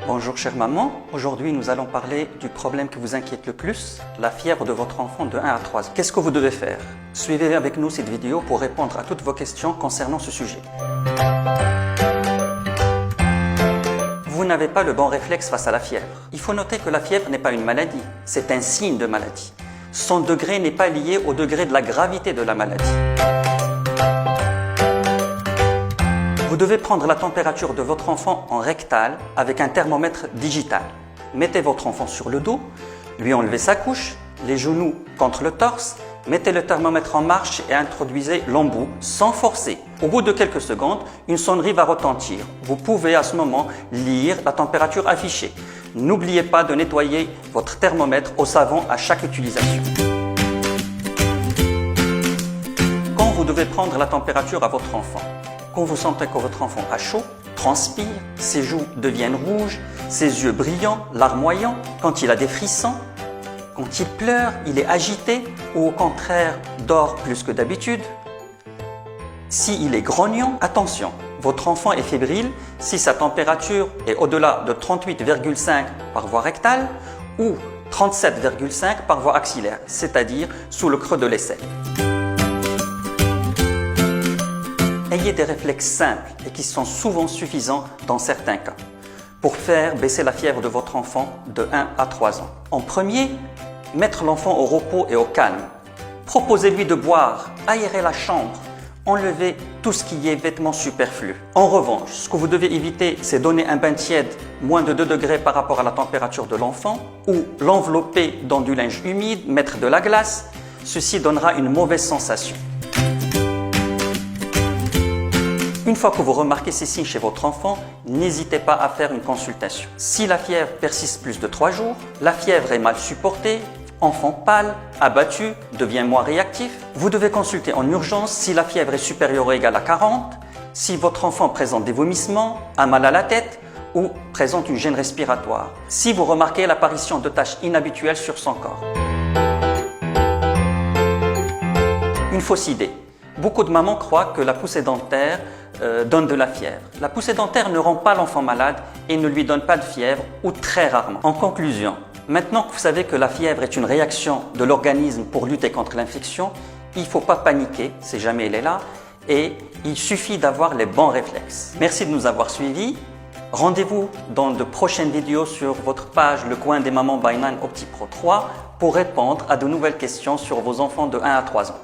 Bonjour chère maman, aujourd'hui nous allons parler du problème qui vous inquiète le plus, la fièvre de votre enfant de 1 à 3 ans. Qu'est-ce que vous devez faire? Suivez avec nous cette vidéo pour répondre à toutes vos questions concernant ce sujet. Vous n'avez pas le bon réflexe face à la fièvre. Il faut noter que la fièvre n'est pas une maladie, c'est un signe de maladie. Son degré n'est pas lié au degré de la gravité de la maladie. Vous devez prendre la température de votre enfant en rectal avec un thermomètre digital. Mettez votre enfant sur le dos, lui enlevez sa couche, les genoux contre le torse, mettez le thermomètre en marche et introduisez l'embout sans forcer. Au bout de quelques secondes, une sonnerie va retentir. Vous pouvez à ce moment lire la température affichée. N'oubliez pas de nettoyer votre thermomètre au savon à chaque utilisation. Quand vous devez prendre la température à votre enfant, quand vous sentez que votre enfant a chaud, transpire, ses joues deviennent rouges, ses yeux brillants, larmoyants, quand il a des frissons, quand il pleure, il est agité ou au contraire dort plus que d'habitude. S'il est grognon, attention, votre enfant est fébrile si sa température est au-delà de 38,5 par voie rectale ou 37,5 par voie axillaire, c'est-à-dire sous le creux de l'aisselle. Ayez des réflexes simples et qui sont souvent suffisants dans certains cas pour faire baisser la fièvre de votre enfant de 1 à 3 ans. En premier, mettre l'enfant au repos et au calme. Proposez-lui de boire, aérer la chambre, enlever tout ce qui est vêtements superflus. En revanche, ce que vous devez éviter, c'est donner un bain tiède moins de 2 degrés par rapport à la température de l'enfant ou l'envelopper dans du linge humide, mettre de la glace. Ceci donnera une mauvaise sensation. Une fois que vous remarquez ces signes chez votre enfant, n'hésitez pas à faire une consultation. Si la fièvre persiste plus de 3 jours, la fièvre est mal supportée, enfant pâle, abattu, devient moins réactif, vous devez consulter en urgence si la fièvre est supérieure ou égale à 40, si votre enfant présente des vomissements, a mal à la tête ou présente une gêne respiratoire, si vous remarquez l'apparition de taches inhabituelles sur son corps. Une fausse idée. Beaucoup de mamans croient que la poussée dentaire donne de la fièvre. La poussée dentaire ne rend pas l'enfant malade et ne lui donne pas de fièvre ou très rarement. En conclusion, maintenant que vous savez que la fièvre est une réaction de l'organisme pour lutter contre l'infection, il ne faut pas paniquer, si jamais elle est là, et il suffit d'avoir les bons réflexes. Merci de nous avoir suivis. Rendez-vous dans de prochaines vidéos sur votre page Le Coin des Mamans by Nan OptiPro 3 pour répondre à de nouvelles questions sur vos enfants de 1 à 3 ans.